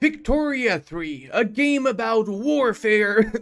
Historia 3, a game about warfare.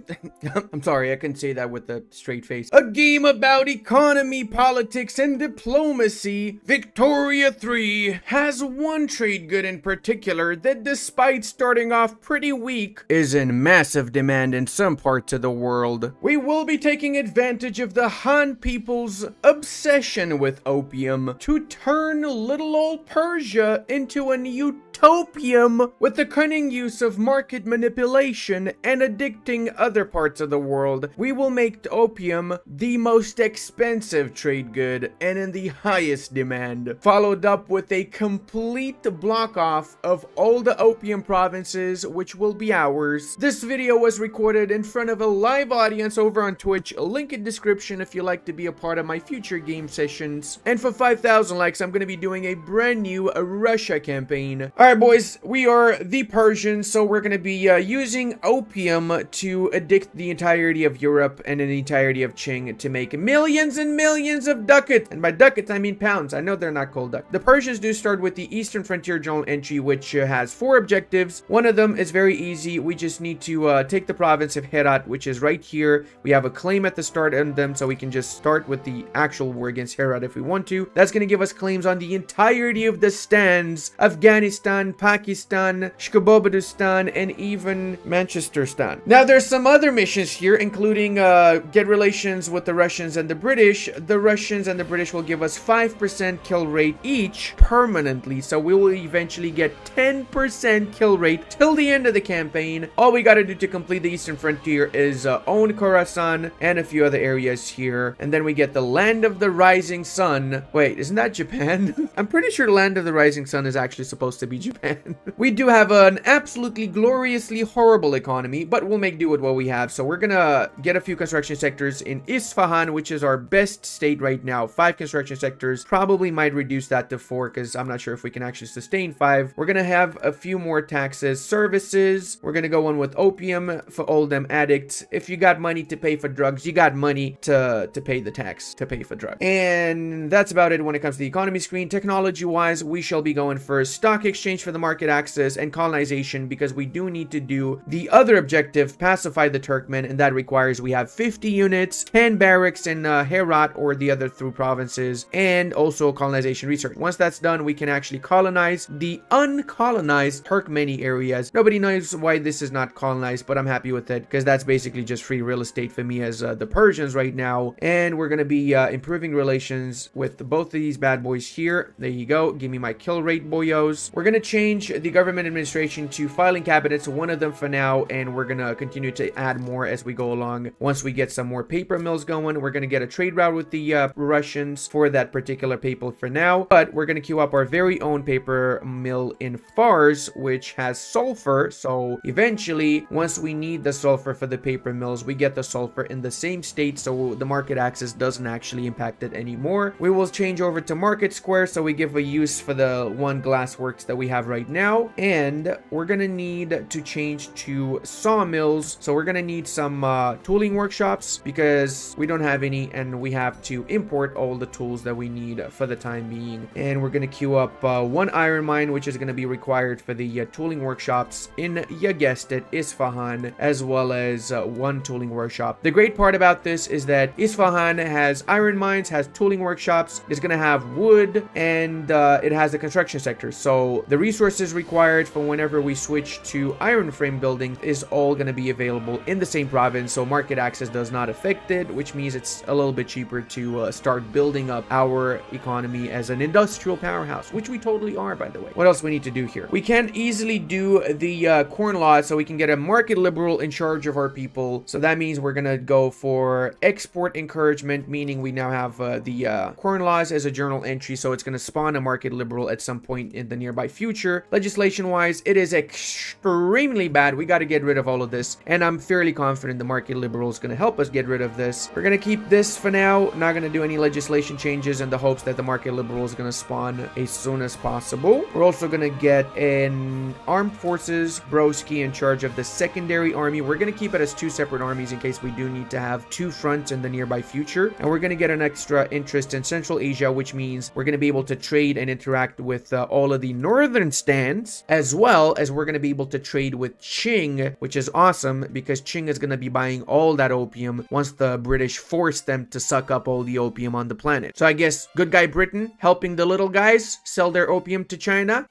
I'm sorry, I couldn't say that with a straight face. A game about economy, politics, and diplomacy. Historia 3 has one trade good in particular that, despite starting off pretty weak, is in massive demand in some parts of the world. We will be taking advantage of the Han people's obsession with opium to turn little old Persia into an utopium with the cunning use of market manipulation and addicting other parts of the world. We will make opium the most expensive trade good and in the highest demand, followed up with a complete block off of all the opium provinces, which will be ours. This video was recorded in front of a live audience over on Twitch, link in description if you like to be a part of my future game sessions. And for 5,000 likes, I'm going to be doing a brand new Russia campaign. Alright boys, we are the Persians, so we're going to be using opium to addict the entirety of Europe and the entirety of Qing to make millions and millions of ducats. And by ducats, I mean pounds. I know they're not called ducats. The Persians do start with the Eastern Frontier Journal entry, which has 4 objectives. One of them is very easy. We just need to take the province of Herat, which is right here. We have a claim at the start of them, so we can just start with the actual war against Herat if we want to. That's going to give us claims on the entirety of the stands: Afghanistan, Pakistan, Shkabobadistan, and even Manchesterstan. Now, there's some other missions here, including get relations with the Russians and the British. The Russians and the British will give us 5% kill rate each permanently, so we will eventually get 10% kill rate till the end of the campaign. All we gotta do to complete the Eastern Frontier is own Khorasan and a few other areas here, and then we get the Land of the Rising Sun. Wait, isn't that Japan? I'm pretty sure Land of the Rising Sun is actually supposed to be Japan. We do have an absolutely gloriously horrible economy, but we'll make do with what we have. So we're gonna get a few construction sectors in Isfahan, which is our best state right now. 5 construction sectors. Probably might reduce that to 4 because I'm not sure if we can actually sustain 5. We're gonna have a few more taxes. Services, we're gonna go on with opium for all them addicts. If you got money to pay for drugs, you got money to pay the tax to pay for drugs. And that's about it when it comes to the economy screen. Technology wise, we shall be going for stock exchange for the market access and colonization, because we do need to do the other objective, pacify the Turkmen, and that requires we have 50 units, 10 barracks in Herat or the other 3 provinces, and also colonization research. Once that's done, we can actually colonize the uncolonized Turkmeni areas. Nobody knows why this is not colonized, but I'm happy with it because that's basically just free real estate for me as the Persians right now. And we're going to be improving relations with both of these bad boys here. There you go. Give me my kill rate, boyos. We're going to change the government administration to filing cabinets, one of them for now, and we're going to continue to add more as we go along. Once we get some more paper mills going, we're going to get a trade route with the Russians for that particular paper for now, but we're going to queue up our very own paper mill in Fars, which has sulfur. So eventually, once we need the sulfur for the paper mills, we get the sulfur in the same state, so the market access doesn't actually impact it anymore. We will change over to Market Square, so we give a use for the 1 glassworks that we have right now, and we're gonna need to change to sawmills. So we're gonna need some tooling workshops because we don't have any, and we have to import all the tools that we need for the time being. And we're gonna queue up 1 iron mine, which is gonna be required for the tooling workshops in, you guessed it, Isfahan, as well as 1 tooling workshop. The great part about this is that Isfahan has iron mines, has tooling workshops, it's gonna have wood, and it has the construction sector. So the resources required for whenever we switch to iron frame building is all going to be available in the same province, so market access does not affect it, which means it's a little bit cheaper to start building up our economy as an industrial powerhouse, which we totally are, by the way. What else we need to do here? We can easily do the corn laws, so we can get a market liberal in charge of our people. So that means we're going to go for export encouragement, meaning we now have the corn laws as a journal entry, so it's going to spawn a market liberal at some point in the nearby future. Legislation wise, it is extremely bad. We got to get rid of all of this, and I'm fairly confident the market liberal is going to help us get rid of this. We're going to keep this for now, not going to do any legislation changes in the hopes that the market liberal is going to spawn as soon as possible. We're also going to get an armed forces broski in charge of the secondary army. We're going to keep it as 2 separate armies in case we do need to have 2 fronts in the nearby future. And we're going to get an extra interest in Central Asia, which means we're going to be able to trade and interact with all of the northern stands, as well well as we're going to be able to trade with Qing, which is awesome because Qing is going to be buying all that opium once the British force them to suck up all the opium on the planet. So I guess good guy Britain helping the little guys sell their opium to China.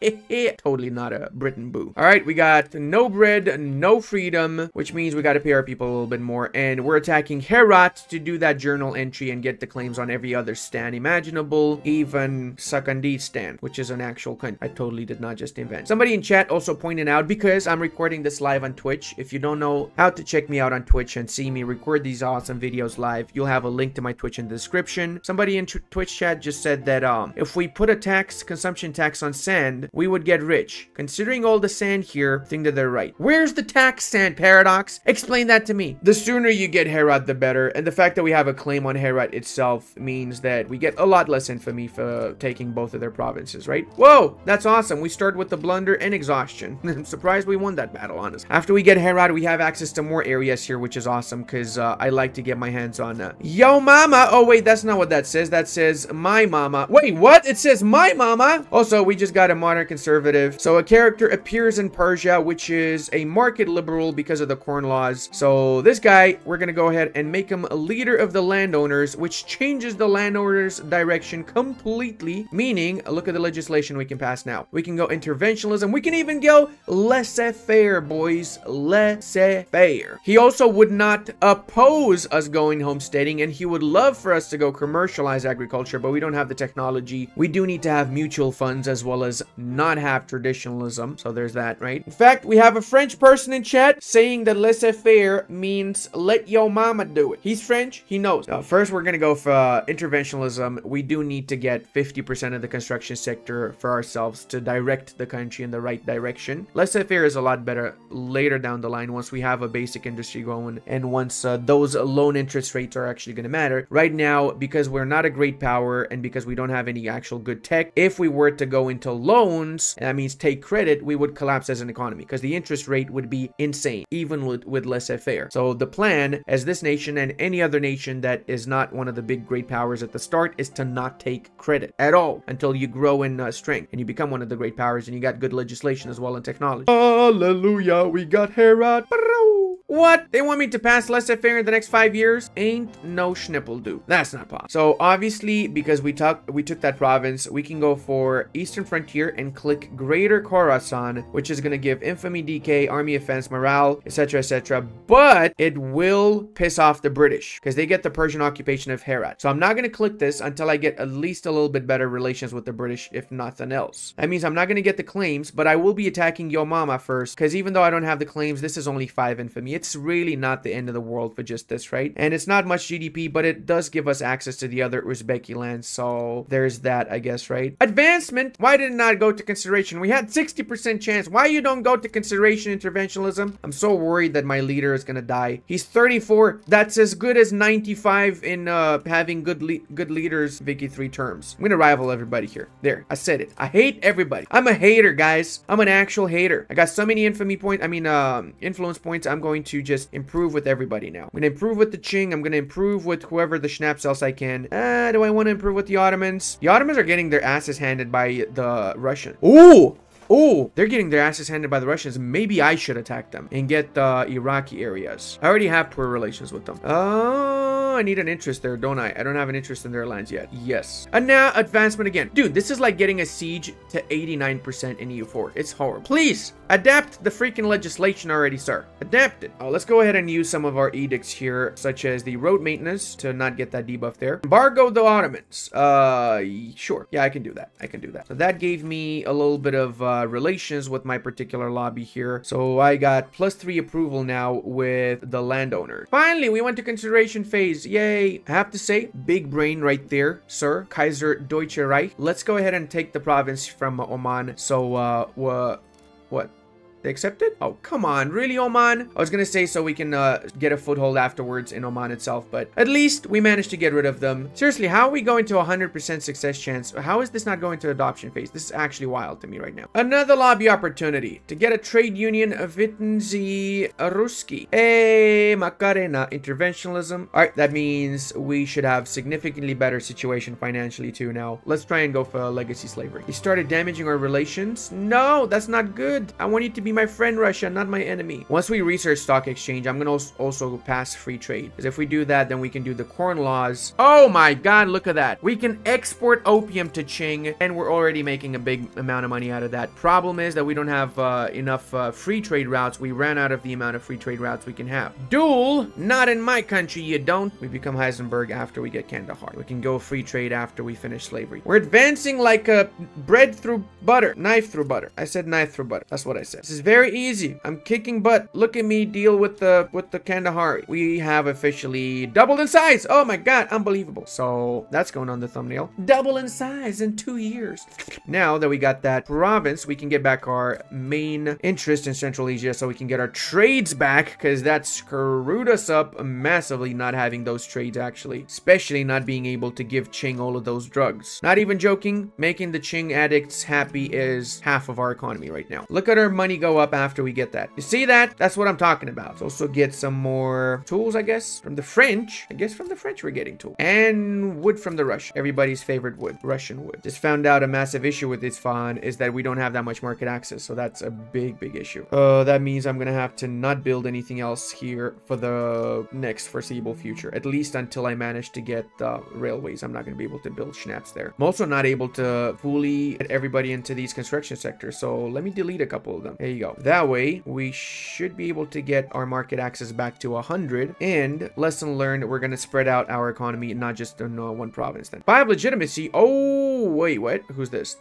Totally not a Britain boo. All right, we got no bread, no freedom, which means we got to pay our people a little bit more, and we're attacking Herat to do that journal entry and get the claims on every other stand imaginable, even Sakandistan, which is an actual country. I totally did not just invent. Somebody in chat also pointed out, because I'm recording this live on Twitch, if you don't know how to check me out on Twitch and see me record these awesome videos live, you'll have a link to my Twitch in the description. Somebody in Twitch chat just said that if we put a consumption tax on sand, we would get rich. Considering all the sand here, I think that they're right. Where's the tax, Sand Paradox? Explain that to me. The sooner you get Herat, the better, and the fact that we have a claim on Herat itself means that we get a lot less infamy for taking both of their provinces, right? Whoa, that's awesome. We start with the blunder and exhaustion. I'm surprised we won that battle, honestly. After we get Herat, we have access to more areas here, which is awesome because I like to get my hands on yo mama. Oh wait, that's not what that says. That says my mama. Wait, what? It says my mama. Also, we just got a modern conservative. So a character appears in Persia, which is a market liberal because of the corn laws. So this guy, we're gonna go ahead and make him a leader of the landowners, which changes the landowners' direction completely. Meaning, look at the legislation we can pass now. We can go interventionism. We can even go laissez-faire, boys. Laissez-faire. He also would not oppose us going homesteading, and he would love for us to go commercialize agriculture, but we don't have the technology. We do need to have mutual funds as well as not have traditionalism. So there's that, right? In fact, we have a French person in chat saying that laissez-faire means let yo mama do it. He's French. He knows. First, we're going to go for interventionalism. We do need to get 50% of the construction sector for ourselves to direct the country in the right direction. Laissez-faire is a lot better later down the line once we have a basic industry going and once those loan interest rates are actually going to matter. Right now, because we're not a great power and because we don't have any actual good tech, if we were to go into loans, and that means take credit, we would collapse as an economy because the interest rate would be insane, even with laissez-faire. So the plan, as this nation and any other nation that is not one of the big great powers at the start, is to not take credit at all until you grow in strength and you become one of the great powers and you got good legislation as well and technology. Hallelujah, we got Herat. What? They want me to pass laissez-faire in the next 5 years? Ain't no schnipple do. That's not possible. So obviously, because we took that province, we can go for Eastern Frontier and click Greater Khorasan, which is going to give infamy, DK, army offense, morale, etc., etc. But it will piss off the British because they get the Persian occupation of Herat. So I'm not going to click this until I get at least a little bit better relations with the British, if nothing else. That means I'm not going to get the claims, but I will be attacking Yo Mama first because even though I don't have the claims, this is only 5 infamy. It's really not the end of the world for just this, right? And it's not much GDP, but it does give us access to the other Uzbeki lands. So there's that, I guess, right? Advancement. Why did it not go to consideration? We had 60% chance. Why you don't go to consideration interventionalism? I'm so worried that my leader is gonna die. He's 34. That's as good as 95 in having good leaders. Vicky 3 terms. I'm gonna rival everybody here. There, I said it. I hate everybody. I'm a hater, guys. I'm an actual hater. I got so many infamy points. I mean, influence points. I'm going to just improve with everybody now. I'm gonna improve with the Qing. I'm gonna improve with whoever the schnaps else I can. Do I want to improve with the Ottomans? The Ottomans are getting their asses handed by the Russians. Ooh! Oh, they're getting their asses handed by the Russians. Maybe I should attack them and get the Iraqi areas. I already have poor relations with them. Oh, I need an interest there, don't I? I don't have an interest in their lands yet. Yes. And now advancement again. Dude, this is like getting a siege to 89% in EU4. It's horrible. Please adapt the freaking legislation already, sir. Adapt it. Oh, let's go ahead and use some of our edicts here, such as the road maintenance to not get that debuff there. Embargo the Ottomans. Sure. Yeah, I can do that. I can do that. So that gave me a little bit of relations with my particular lobby here. So I got +3 approval now with the landowner. Finally, we went to consideration phase. Yay. I have to say, big brain right there, sir. Kaiser Deutsche Reich. Let's go ahead and take the province from Oman. So, what? They accepted? Oh, come on. Really, Oman? I was gonna say so we can get a foothold afterwards in Oman itself, but at least we managed to get rid of them. Seriously, how are we going to 100% success chance? How is this not going to adoption phase? This is actually wild to me right now. Another lobby opportunity to get a trade union of Vitnzi Ruski. Hey, Macarena. Interventionalism. All right, that means we should have significantly better situation financially too now. Let's try and go for legacy slavery. You started damaging our relations? No, that's not good. I want you to be my friend, Russia, not my enemy. Once we research stock exchange, I'm gonna also pass free trade, because if we do that, then we can do the corn laws. Oh my god, look at that. We can export opium to Qing, and we're already making a big amount of money out of that. Problem is that we don't have enough free trade routes. We ran out of the amount of free trade routes we can have. Duel? Not in my country, you don't. We become Heisenberg after we get Kandahar. We can go free trade after we finish slavery. We're advancing like a bread through butter. Knife through butter. I said knife through butter. That's what I said. This is very easy. I'm kicking butt. Look at me deal with the Kandahar. We have officially doubled in size. Oh my god, unbelievable. So that's going on the thumbnail. Double in size in 2 years. Now that we got that province, we can get back our main interest in Central Asia, so we can get our trades back, because that screwed us up massively not having those trades, actually, especially not being able to give Qing all of those drugs. Not even joking, making the Qing addicts happy is half of our economy right now. Look at our money go up after we get that. You see that? That's what I'm talking about. Let's also get some more tools, I guess, from the French. I guess from the French we're getting tools. And wood from the Russian. Everybody's favorite wood. Russian wood. Just found out a massive issue with this Isfahan is that we don't have that much market access, so that's a big issue. That means I'm gonna have to not build anything else here for the next foreseeable future, at least until I manage to get railways. I'm not gonna be able to build schnapps there. I'm also not able to fully get everybody into these construction sectors, so let me delete a couple of them. There you go. That way we should be able to get our market access back to 100. And lesson learned, we're gonna spread out our economy, not just in one province. Then 5 legitimacy. Oh wait, what? Who's this?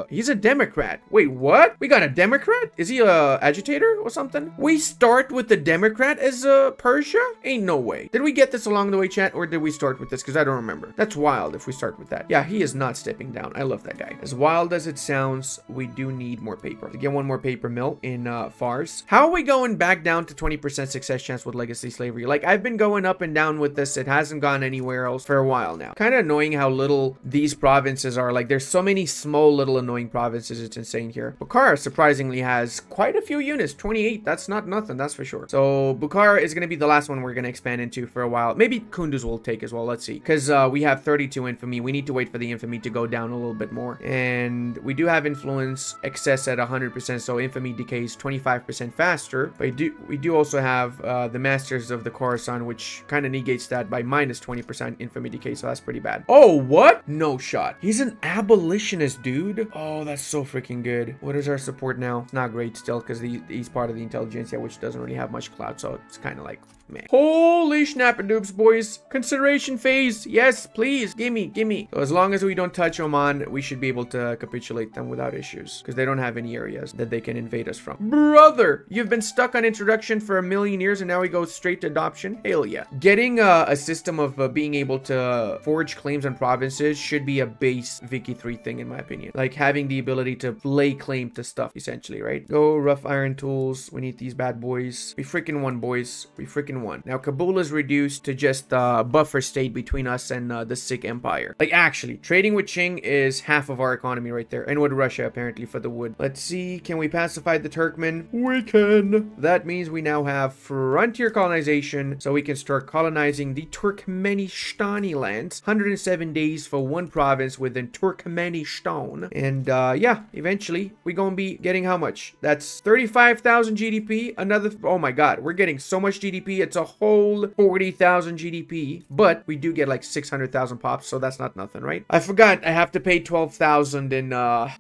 He's a Democrat. Wait, what? We got a Democrat? Is he a agitator or something? We start with the Democrat as Persia? Ain't no way. Did we get this along the way, chat, or did we start with this? Because I don't remember. That's wild if we start with that. Yeah, he is not stepping down. I love that guy. As wild as it sounds, we do need more paper. To get one more paper mill in Fars. How are we going back down to 20% success chance with legacy slavery? Like, I've been going up and down with this. It hasn't gone anywhere else for a while now. Kind of annoying how little these provinces are. Like, there's so many small little annoying provinces. It's insane here. Bukhara surprisingly has quite a few units. 28. That's not nothing. That's for sure. So Bukhara is going to be the last one we're going to expand into for a while. Maybe Kunduz will take as well. Let's see. Because we have 32 infamy. We need to wait for the infamy to go down a little bit more. And we do have influence excess at 100%. So infamy decays 25% faster. But we do also have the Masters of the Khorasan, which kind of negates that by minus 20% infamy decay. So that's pretty bad. Oh, what? No shot. He's an abolitionist, dude. Oh, that's so freaking good. What is our support now? It's not great still, because he's part of the intelligentsia, which doesn't really have much clout. So it's kind of like, man. Holy snap-a-doops, boys. Consideration phase. Yes, please. Gimme. So as long as we don't touch Oman, we should be able to capitulate them without issues, because they don't have any areas that they can invade us from. Brother, you've been stuck on introduction for 1,000,000 years and now we go straight to adoption? Hell yeah. Getting a system of being able to forge claims on provinces should be a base Vicky 3 thing, in my opinion. Like having the ability to lay claim to stuff, essentially, right? Go rough iron tools. We need these bad boys. We freaking won, boys. We freaking won. Now Kabul is reduced to just a buffer state between us and the Sikh Empire. Like, actually, trading with Qing is half of our economy right there. And with Russia, apparently, for the wood. Let's see. Can we pacify the Turkmen? We can. That means we now have frontier colonization, so we can start colonizing the Turkmenistani lands. 107 days for one province within Turkmenistan. And yeah, eventually, we're gonna be getting how much? That's 35,000 GDP. Another, oh my god, we're getting so much GDP. It's a whole 40,000 GDP, but we do get like 600,000 pops, so that's not nothing, right? I forgot I have to pay 12,000 in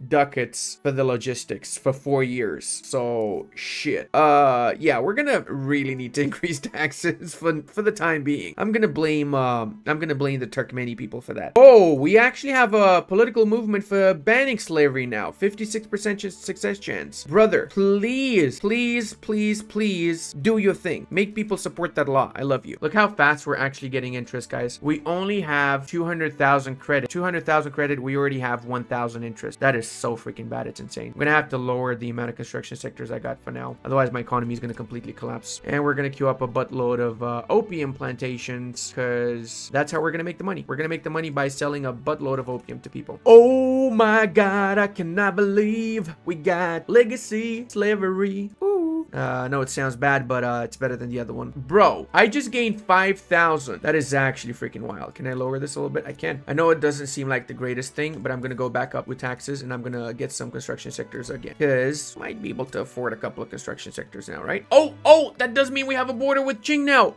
ducats for the logistics for 4 years. So shit. Yeah, we're gonna really need to increase taxes for the time being. I'm gonna blame the Turkmeni people for that. Oh, we actually have a political movement for banning slavery now. 56% success chance. Brother, please do your thing. Make people support that law. I love you. Look how fast we're actually getting interest, guys. We only have 200,000 credit. 200,000 credit. We already have 1,000 interest. That is so freaking bad. It's insane. I'm gonna have to lower the amount of construction construction sectors I got for now. Otherwise, my economy is going to completely collapse. And we're going to queue up a buttload of opium plantations, because that's how we're going to make the money. We're going to make the money by selling a buttload of opium to people. Oh my God, I cannot believe we got legacy slavery. Ooh. No, it sounds bad, but it's better than the other one. Bro, I just gained 5,000. That is actually freaking wild. Can I lower this a little bit? I can. I know it doesn't seem like the greatest thing, but I'm going to go back up with taxes, and I'm going to get some construction sectors again, because might be able to afford a couple of construction sectors now, right? Oh, that does mean we have a border with Qing now.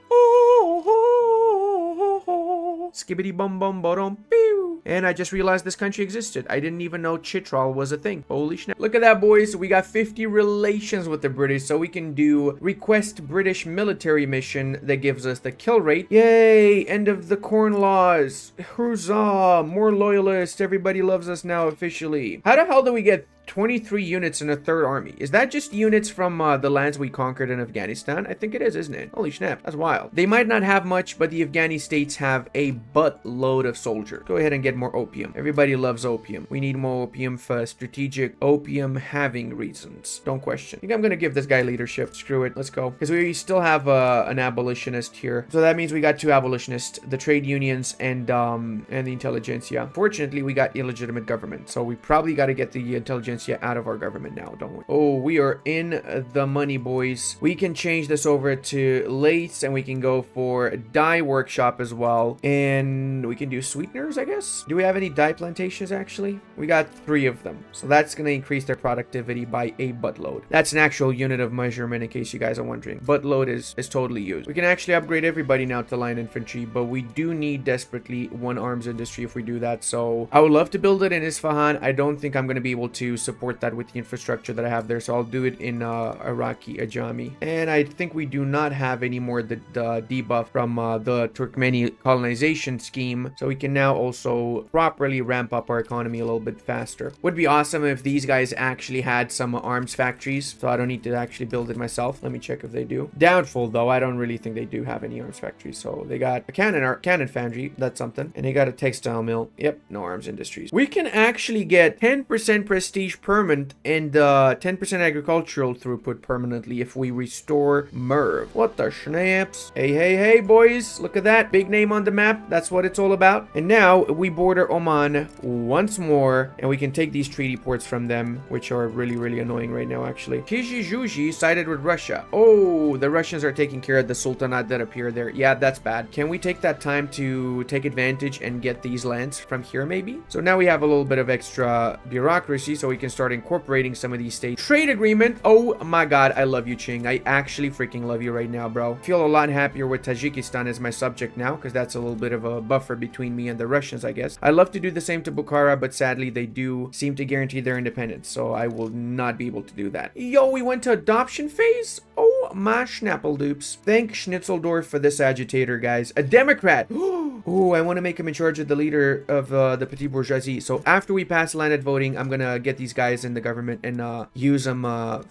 Skibbity bum bum bottom pew. And I just realized this country existed. I didn't even know Chitral was a thing. Holy snap. Look at that, boys. We got 50 relations with the British, so we can do request British military mission that gives us the kill rate. Yay! End of the corn laws. Huzzah! More loyalists. Everybody loves us now officially. How the hell do we get 23 units in a third army? Is that just units from the lands we conquered in Afghanistan? I think it is, isn't it? Holy snap, that's wild. They might not have much, but the Afghani states have a buttload of soldiers. Go ahead and get more opium. Everybody loves opium. We need more opium for strategic opium having reasons. Don't question. I think I'm gonna give this guy leadership. Screw it, let's go. Because we still have an abolitionist here. So that means we got 2 abolitionists, the trade unions and the intelligentsia. Fortunately, we got illegitimate government, so we probably got to get the intelligentsia out of our government now, don't we? Oh, we are in the money, boys. We can change this over to lates, and we can go for dye workshop as well, and we can do sweeteners, I guess. Do we have any dye plantations? Actually, we got 3 of them, so that's going to increase their productivity by a buttload. That's an actual unit of measurement, in case you guys are wondering. Buttload is totally used. We can actually upgrade everybody now to line infantry, but we do need desperately 1 arms industry if we do that. So I would love to build it in Isfahan. I don't think I'm going to be able to support that with the infrastructure that I have there, so I'll do it in Iraqi Ajami. And I think we do not have any more the debuff from the Turkmeni colonization scheme, so we can now also properly ramp up our economy a little bit faster. Would be awesome if these guys actually had some arms factories, so I don't need to actually build it myself. Let me check if they do. Doubtful though. I don't really think they do have any arms factories. So they got a cannon foundry, that's something, and they got a textile mill. Yep, no arms industries. We can actually get 10% prestige permanent and 10% agricultural throughput permanently if we restore Merv. What the schnaps? Hey, boys, look at that big name on the map. That's what it's all about. And now we border Oman once more, and we can take these treaty ports from them, which are really annoying right now, actually. Kijijuji sided with Russia. Oh, the Russians are taking care of the sultanate that appear there. Yeah, that's bad. Can we take that time to take advantage and get these lands from here, maybe? So now we have a little bit of extra bureaucracy, so we can start incorporating some of these states. Trade agreement. Oh my god, I love you, Qing. I actually freaking love you right now, bro. Feel a lot happier with Tajikistan as my subject now, because that's a little bit of a buffer between me and the Russians, I guess. I love to do the same to Bukhara, but sadly they do seem to guarantee their independence, so I will not be able to do that. Yo, we went to adoption phase? Oh my schnappledoops. Thank Schnitzeldorf for this agitator, guys. A Democrat. Oh, I want to make him in charge of the leader of the Petit Bourgeoisie. So after we pass landed voting, I'm gonna get these guys in the government and use them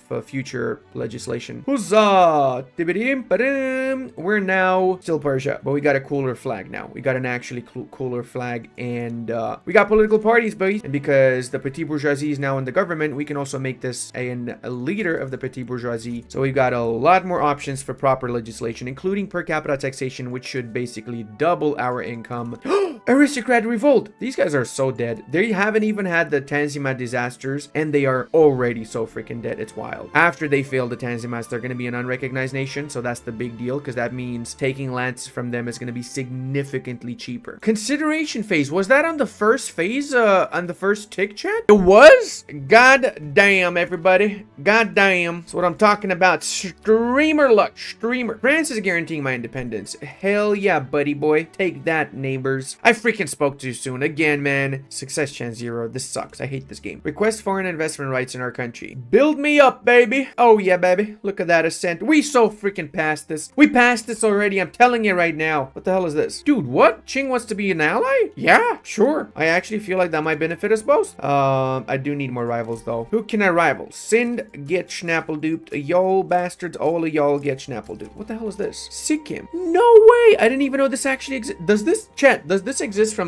for future legislation. Huzzah! We're now still Persia, but we got a cooler flag now. We got an actually cooler flag, and we got political parties, boys. And because the Petit Bourgeoisie is now in the government, we can also make this a leader of the Petit Bourgeoisie. So we've got a lot more options for proper legislation, including per capita taxation, which should basically double our income. Aristocrat revolt. These guys are so dead. They haven't even had the Tanzimat disasters, and they are already so freaking dead. It's wild. After they fail the Tanzimats, they're going to be an unrecognized nation, so that's the big deal, because that means taking lands from them is going to be significantly cheaper. Consideration phase. Was that on the first phase, on the first tick chat? It was? God damn, everybody. God damn. That's what I'm talking about. Streamer luck. Streamer. France is guaranteeing my independence. Hell yeah, buddy boy. Take that, neighbors. I freaking spoke too soon. Again, man. Success chance 0. This sucks. I hate this game. Request foreign investment rights in our country. Build me up, baby. Oh yeah, baby. Look at that ascent. We so freaking passed this. We passed this already. I'm telling you right now. What the hell is this? Dude, what? Qing wants to be an ally? Yeah, sure. I actually feel like that might benefit us both. I do need more rivals though. Who can I rival? Sind get schnappleduped. Y'all bastards. All of y'all get schnappleduped. What the hell is this? Sikkim. No way. I didn't even know this actually exists. Does this, chat, does this this exists from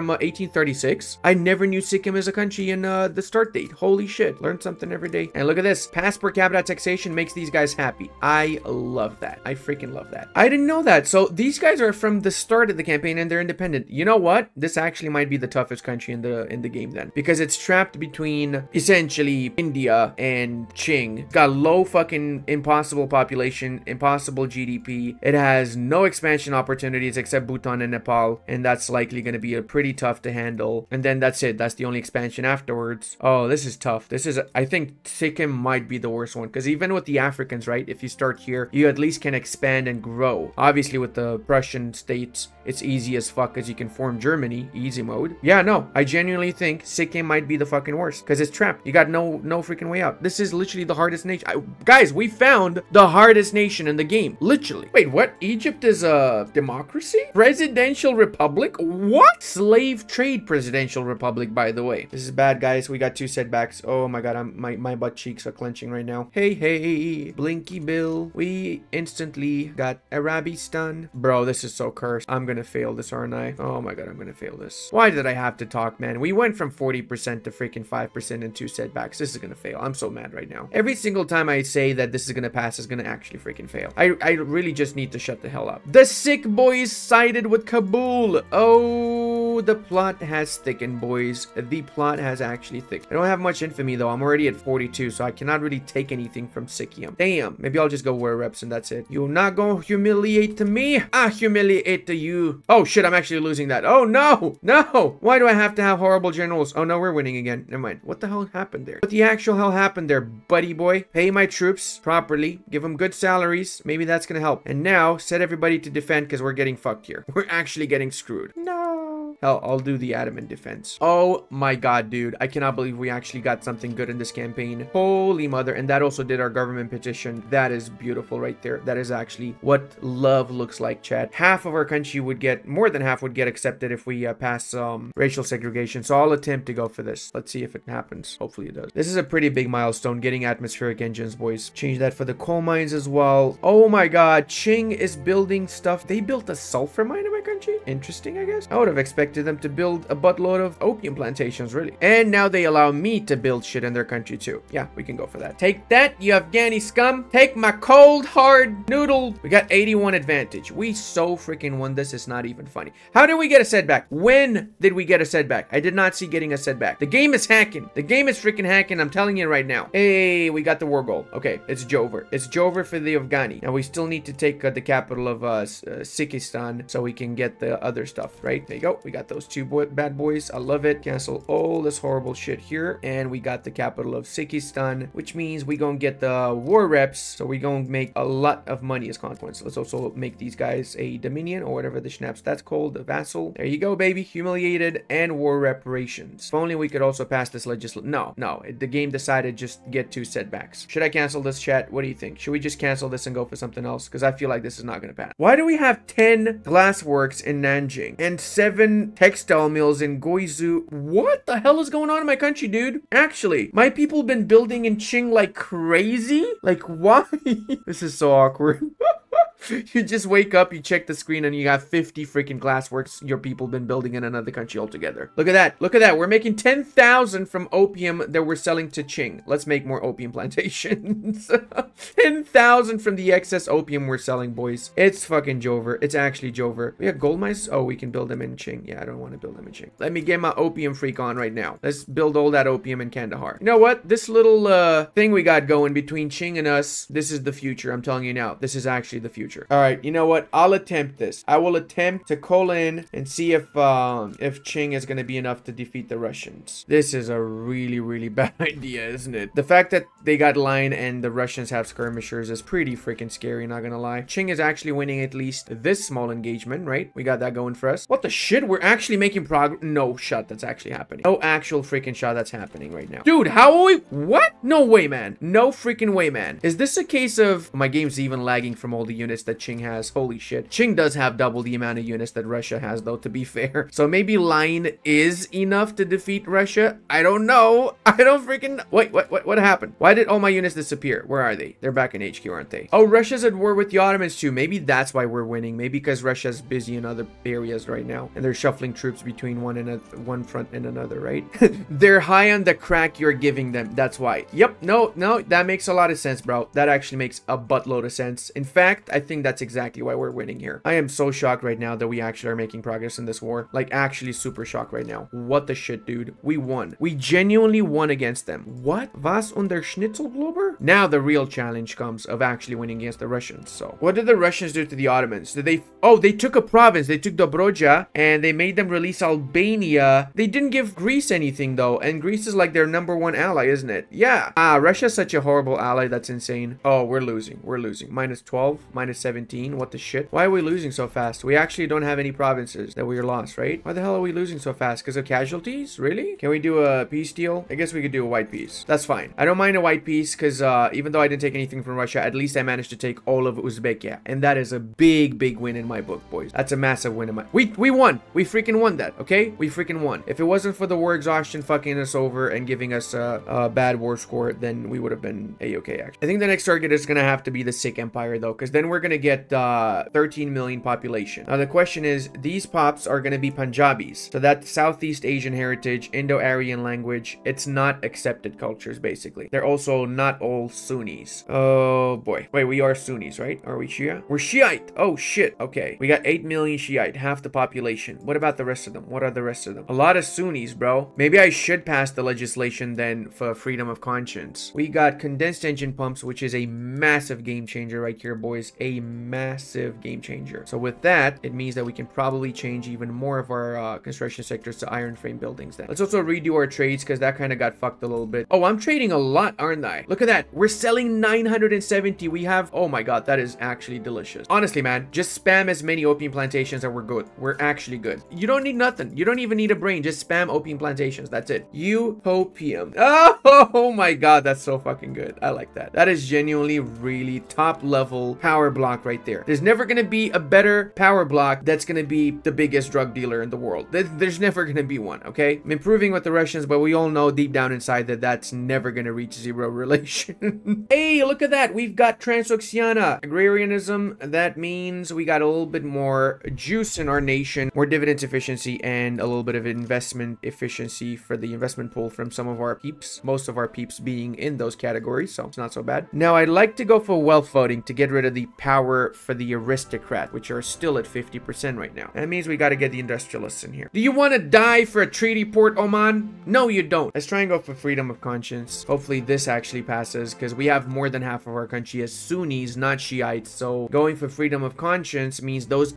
1836. I never knew Sikkim as a country in the start date. Holy shit. Learn something every day. And look at this. Pass per capita taxation makes these guys happy. I love that. I freaking love that. I didn't know that. So these guys are from the start of the campaign and they're independent. You know what? This actually might be the toughest country in the game then, because it's trapped between essentially India and Qing. It's got low fucking impossible population, impossible GDP. It has no expansion opportunities except Bhutan and Nepal, and that's likely going to be a pretty tough to handle. And then that's it. That's the only expansion afterwards. Oh, this is tough. This is, I think Sikkim might be the worst one, because even with the Africans, right, if you start here, you at least can expand and grow. Obviously with the Prussian states, it's easy as fuck because you can form Germany, easy mode. Yeah, no, I genuinely think Sikkim might be the fucking worst because it's trapped. You got no freaking way out. This is literally the hardest nation. Guys, we found the hardest nation in the game. Literally. Wait, what? Egypt is a democracy? Presidential republic? What? Slave trade presidential republic, by the way. This is bad, guys. We got 2 setbacks. Oh my god, my butt cheeks are clenching right now. Hey, hey, Blinky Bill. We instantly got Arabistan. Bro, this is so cursed. I'm gonna fail this, aren't I? Oh my god, I'm gonna fail this. Why did I have to talk, man? We went from 40% to freaking 5% in 2 setbacks. This is gonna fail. I'm so mad right now. Every single time I say that this is gonna pass, is gonna actually freaking fail. I really just need to shut the hell up. The Sikh boys sided with Kabul. Oh, the plot has thickened, boys. The plot has actually thickened. I don't have much infamy though. I'm already at 42, so I cannot really take anything from Sikkim. Damn. Maybe I'll just go war reps and that's it. You're not gonna humiliate me. I humiliate you. Oh shit, I'm actually losing that. Oh no, no. Why do I have to have horrible generals? Oh no, we're winning again. Never mind. What the hell happened there? What the actual hell happened there, buddy boy? Pay my troops properly. Give them good salaries. Maybe that's gonna help. And now set everybody to defend because we're getting fucked here. We're actually getting screwed. No. Hell, I'll do the adamant defense. Oh my god, dude. I cannot believe we actually got something good in this campaign. Holy mother. And that also did our government petition. That is beautiful right there. That is actually what love looks like, chat. Half of our country would get, more than half would get accepted if we pass racial segregation. So I'll attempt to go for this. Let's see if it happens. Hopefully it does. This is a pretty big milestone, getting atmospheric engines, boys. Change that for the coal mines as well. Oh my god, Qing is building stuff. They built a sulfur mine in my country? Interesting, I guess. I would have expected them to build a buttload of opium plantations, really. And now they allow me to build shit in their country too. Yeah, we can go for that. Take that, you Afghani scum. Take my cold, hard noodle. We got 81 advantage. We so freaking won this. It's not even funny. How did we get a setback? When did we get a setback? I did not see getting a setback. The game is hacking. The game is freaking hacking. I'm telling you right now. Hey, we got the war goal. Okay, it's Jover. It's Jover for the Afghani. Now we still need to take the capital of Sikhistan so we can get the other stuff, right? There you go. We got those 2 bad boys. I love it. Cancel all this horrible shit here. And we got the capital of Sikhistan, which means we gonna get the war reps. So we gonna make a lot of money as consequence. Let's also make these guys a dominion or whatever the schnapps that's called, the vassal. There you go, baby. Humiliated and war reparations. If only we could also pass this legislation. No, the game decided just get 2 setbacks. Should I cancel this, chat? What do you think? Should we just cancel this and go for something else? Because I feel like this is not gonna pass. Why do we have 10 glassworks in Nanjing and 7 textile mills in Guizhou? What the hell is going on in my country, dude? Actually, my people been building in Qing like crazy? Like, why? This is so awkward. You just wake up, you check the screen, and you got 50 freaking glassworks your people been building in another country altogether. Look at that. Look at that. We're making 10,000 from opium that we're selling to Qing. Let's make more opium plantations. 10,000 from the excess opium we're selling, boys. It's fucking Jover. It's actually Jover. We have gold mines. Oh, we can build them in Qing. Yeah, I don't want to build them in Qing. Let me get my opium freak on right now. Let's build all that opium in Kandahar. You know what? This little thing we got going between Qing and us, this is the future. I'm telling you now. This is actually the future. All right, you know what? I'll attempt this. I will attempt to call in and see if Qing is going to be enough to defeat the Russians. This is a really, really bad idea, isn't it? The fact that they got line and the Russians have skirmishers is pretty freaking scary, not gonna lie. Qing is actually winning at least this small engagement, right? We got that going for us. What the shit? We're actually making progress. No shot that's actually happening. No actual freaking shot that's happening right now. Dude, how are we? What? No way, man. No freaking way, man. Is this a case of my game's even lagging from all the units units that Qing has. Holy shit. Qing does have double the amount of units that Russia has, though, to be fair. So maybe line is enough to defeat Russia. I don't know. I don't freaking... Wait, what happened? Why did all my units disappear? Where are they? They're back in HQ, aren't they? Oh, Russia's at war with the Ottomans too. Maybe that's why we're winning. Maybe because Russia's busy in other areas right now, and they're shuffling troops between one front and another, right? They're high on the crack you're giving them. That's why. Yep. No, that makes a lot of sense, bro. That actually makes a buttload of sense. In fact, I think that's exactly why we're winning here. I am so shocked right now that we actually are making progress in this war. Like, actually super shocked right now. What the shit, dude? We won. We genuinely won against them. What? Was unter Schnitzelglober? Now the real challenge comes of actually winning against the Russians. So what did the Russians do to the Ottomans? Did they... Oh, they took a province. They took Dobroja and they made them release Albania. They didn't give Greece anything though, and Greece is like their #1 ally, isn't it? Yeah. Russia's such a horrible ally. That's insane. Oh, we're losing. We're losing. -12, -17. What the shit? Why are we losing so fast? We actually don't have any provinces that we are lost, right? Why the hell are we losing so fast? Because of casualties? Really? Can we do a peace deal? I guess we could do a white peace. That's fine. I don't mind a white peace because even though I didn't take anything from Russia, at least I managed to take all of Uzbekistan, and that is a big win in my book, boys. That's a massive win in my... We won. We freaking won that, okay? We freaking won. If it wasn't for the war exhaustion fucking us over and giving us a bad war score, then we would have been a-okay, actually. I think the next target is gonna have to be the Sikh Empire, though, because then we're gonna get 13 million population. Now, the question is, these pops are gonna be Punjabis. So that Southeast Asian heritage, Indo-Aryan language, it's not accepted cultures, basically. They're also not all Sunnis. Oh, boy. Wait, we are Sunnis, right? Are we Shia? We're Shiite. Oh, shit. Okay. We got 8 million Shiite, half the population. What about the rest of them? What are the rest of them? A lot of Sunnis, bro. Maybe I should pass the legislation then for freedom of conscience. We got condensed engine pumps, which is a massive game changer right here, boys. A massive game changer. So with that, it means that we can probably change even more of our construction sectors to iron frame buildings then. Let's also redo our trades because that kind of got fucked a little bit. Oh, I'm trading a lot, aren't I? Look at that. We're selling 970. We have... Oh my god, that is actually delicious. Honestly, man, just spam as many opium plantations and we're good. We're actually good. You don't need nothing. You don't even need a brain. Just spam opium plantations. That's it. OPIUM. Oh my god, that's so fucking good. I like that. That is genuinely really top level power block right there. There's never gonna be a better power block that's gonna be the biggest drug dealer in the world. There's never gonna be one, okay? I'm improving with the Russians, but we all know deep down inside that that's never gonna reach zero relation. Hey, look at that. We've got Transoxiana. Agrarianism. That means we got a little bit more juice in our nation, more dividends efficiency, and a little bit of investment efficiency for the investment pool from some of our peeps. Most of our peeps being in those categories, so it's not so bad. Now, I'd like to go for wealth voting to get rid of the power for the aristocrat, which are still at 50% right now. That means we got to get the industrialists in here. Do you want to die for a treaty port, Oman? No, you don't. Let's try and go for freedom of conscience. Hopefully this actually passes because we have more than half of our country as Sunnis, not Shiites. So going for freedom of conscience means those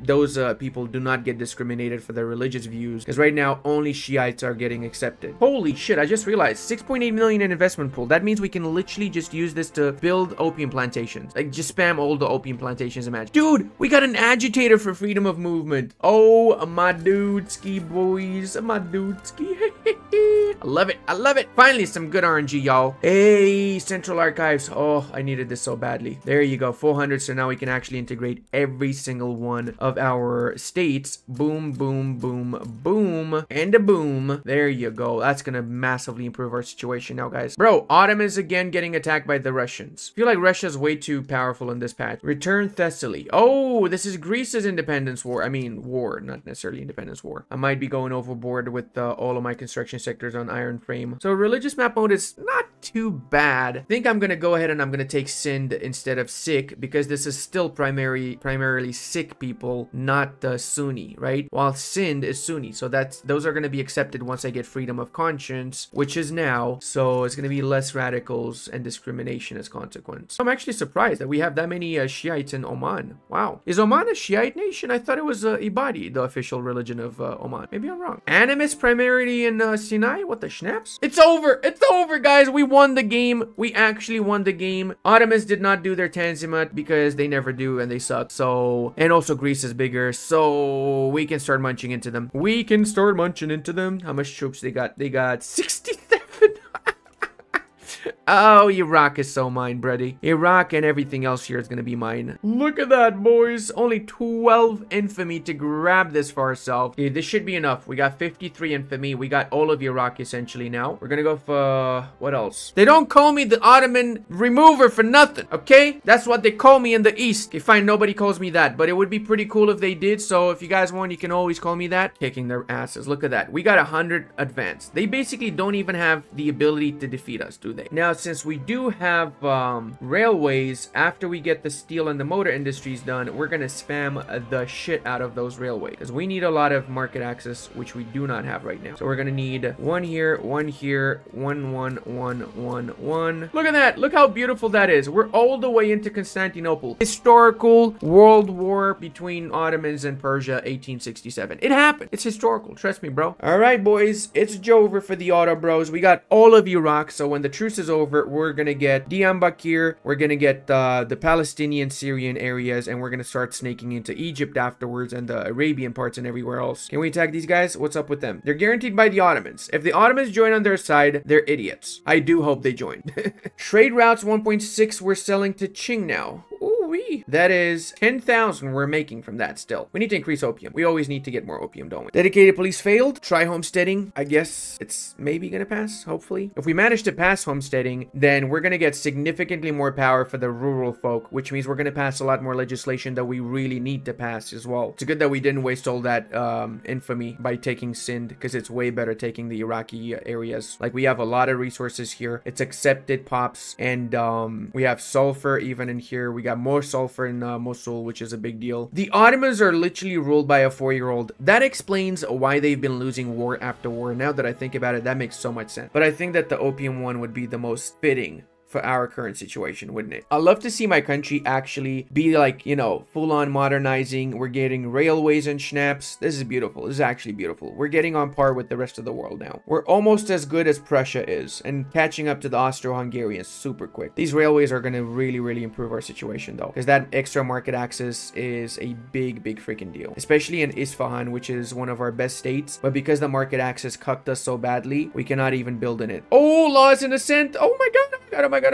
people do not get discriminated for their religious views, because right now only Shiites are getting accepted. Holy shit, I just realized 6.8 million in investment pool. That means we can literally just use this to build opium plantations. Like, just spam all the opium plantations. Imagine. Dude, we got an agitator for freedom of movement. Oh, my dude ski boys. My dude ski. I love it. I love it. Finally, some good RNG, y'all. Hey, Central Archives. Oh, I needed this so badly. There you go. 400. So now we can actually integrate every single one of our states. Boom, boom, boom, boom, and a boom. There you go. That's gonna massively improve our situation now, guys. Bro, Ottomans again getting attacked by the Russians. I feel like Russia's way too powerful in this patch. Return Thessaly. Oh, this is Greece's independence war. I mean, war, not necessarily independence war. I might be going overboard with all of my construction sectors on iron frame. So religious map mode is not too bad. I think I'm gonna go ahead and I'm gonna take Sind instead of Sikh, because this is still primarily Sikh people, not Sunni, right? While Sind is Sunni. So those are gonna be accepted once I get freedom of conscience, which is now. So it's gonna be less radicals and discrimination as consequence. I'm actually surprised that we have that many Shiites in Oman. Wow. Is Oman a Shiite nation? I thought it was Ibadi, the official religion of Oman. Maybe I'm wrong. Animist primarily in Sinai? What the schnaps? It's over. It's over, guys. We won the game. We actually won the game. Ottomans did not do their Tanzimat because they never do and they suck. So, and also Greece is bigger. So we can start munching into them. We can start munching into them. How much troops they got? They got 67. Oh, Iraq is so mine, buddy. Iraq and everything else here is gonna be mine. Look at that, boys. Only 12 infamy to grab this for ourselves. Okay, this should be enough. We got 53 infamy. We got all of Iraq essentially now. We're gonna go for what else? They don't call me the Ottoman remover for nothing, okay? That's what they call me in the East. Okay, fine, nobody calls me that, but it would be pretty cool if they did. So if you guys want, you can always call me that. Kicking their asses. Look at that. We got 100 advance. They basically don't even have the ability to defeat us, do they? Now, since we do have railways, after we get the steel and the motor industries done, we're gonna spam the shit out of those railways because we need a lot of market access, which we do not have right now. So we're gonna need one here, one here, one. Look at that. Look how beautiful that is. We're all the way into Constantinople. Historical world war between Ottomans and Persia, 1867. It happened. It's historical. Trust me, bro. All right, boys. It's Jover for the Auto Bros. We got all of Iraq. So when the truce is over, we're gonna get Diyarbakir. We're gonna get the Palestinian, Syrian areas, and we're gonna start snaking into Egypt afterwards and the Arabian parts and everywhere else. Can we attack these guys? What's up with them? They're guaranteed by the Ottomans. If the Ottomans join on their side, they're idiots. I do hope they join. Trade routes 1.6 we're selling to Qing now. Ooh-wee. That is 10,000 we're making from that still. We need to increase opium. We always need to get more opium, don't we? Dedicated police failed. Try homesteading. I guess it's maybe gonna pass, hopefully. If we manage to pass homesteading, then we're gonna get significantly more power for the rural folk, which means we're gonna pass a lot more legislation that we really need to pass as well. It's good that we didn't waste all that infamy by taking Sindh, because it's way better taking the Iraqi areas. Like, we have a lot of resources here. It's accepted pops, and we have sulfur even in here. We got more sulfur in Mosul, which is a big deal. The Ottomans are literally ruled by a 4-year-old. That explains why they've been losing war after war. Now that I think about it, that makes so much sense. But I think that the opium one would be the most fitting for our current situation, wouldn't it? I'd love to see my country actually be like, you know, full-on modernizing. We're getting railways and schnapps. This is beautiful. This is actually beautiful. We're getting on par with the rest of the world now. We're almost as good as Prussia is, and catching up to the Austro-Hungarians super quick. These railways are going to really improve our situation though, because that extra market access is a big freaking deal, especially in Isfahan, which is one of our best states. But because the market access cucked us so badly, we cannot even build in it. Oh, laws in ascent. Oh my god. Oh my god.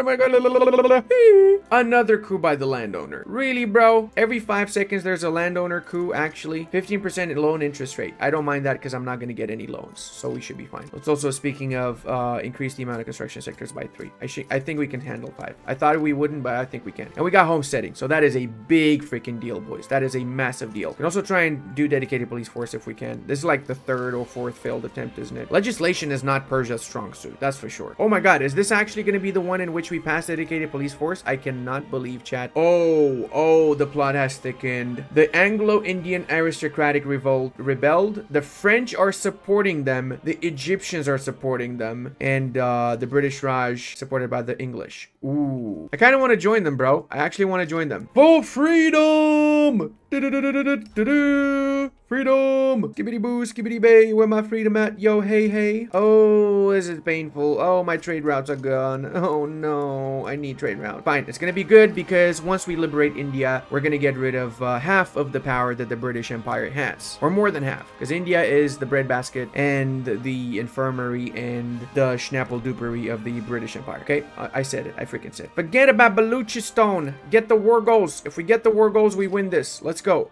Another coup by the landowner. Really, bro? Every 5 seconds there's a landowner coup, actually. 15% loan interest rate. I don't mind that because I'm not going to get any loans, so we should be fine. It's also, speaking of, increase the amount of construction sectors by 3. I think we can handle 5. I thought we wouldn't, but I think we can. And we got homesteading, so that is a big freaking deal, boys. That is a massive deal. We can also try and do dedicated police force if we can. This is like the 3rd or 4th failed attempt, isn't it? Legislation is not Persia's strong suit, that's for sure. Oh my god, is this actually going to be the one in which we pass dedicated police force? I cannot believe, chat. Oh, the plot has thickened. The Anglo-Indian aristocratic revolt rebelled. The French are supporting them. The Egyptians are supporting them. And the British Raj supported by the English. Ooh. I kind of want to join them, bro. I actually want to join them. For freedom! Freedom! Skibbity boo, skibbity bay, where my freedom at? Yo, hey. Oh, this is painful. Oh, my trade routes are gone. Oh no, I need trade route. Fine, it's gonna be good because once we liberate India, we're gonna get rid of half of the power that the British Empire has. Or more than half, because India is the breadbasket and the infirmary and the schnappel-dupery of the British Empire, okay? I said it. I freaking said it. Forget about Baluchistan. Get the war goals. If we get the war goals, we win this. Let's go.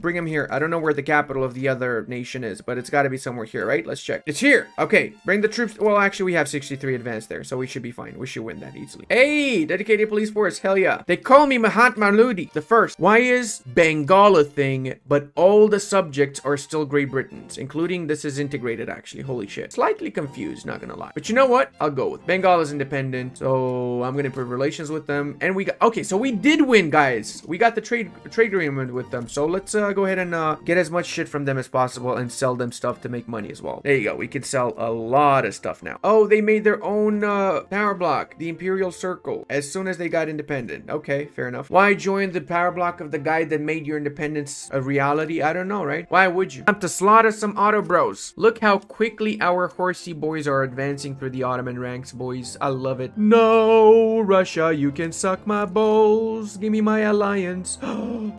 Bring them here. I don't know where the capital of the other nation is, but it's got to be somewhere here, right? Let's check. It's here. Okay, bring the troops. Well, actually, we have 63 advanced there, so we should be fine. We should win that easily. Hey, dedicated police force. Hell yeah. They call me Mahatma Ludi the first. Why is Bengal a thing, but all the subjects are still Great Britain's, including this is integrated, actually. Holy shit. Slightly confused, not gonna lie. But you know what? I'll go with Bengal is independent, so I'm gonna improve relations with them. And we got, okay, so we did win, guys. We got the trade agreement with them, so let's go ahead and get as much shit from them as possible and sell them stuff to make money as well. There you go. We can sell a lot of stuff now. Oh, they made their own power block, the Imperial Circle, as soon as they got independent. Okay, fair enough. Why join the power block of the guy that made your independence a reality? I don't know, right? Why would you? Time to slaughter some auto bros. Look how quickly our horsey boys are advancing through the Ottoman ranks, boys. I love it. No, Russia, you can suck my balls. Give me my alliance.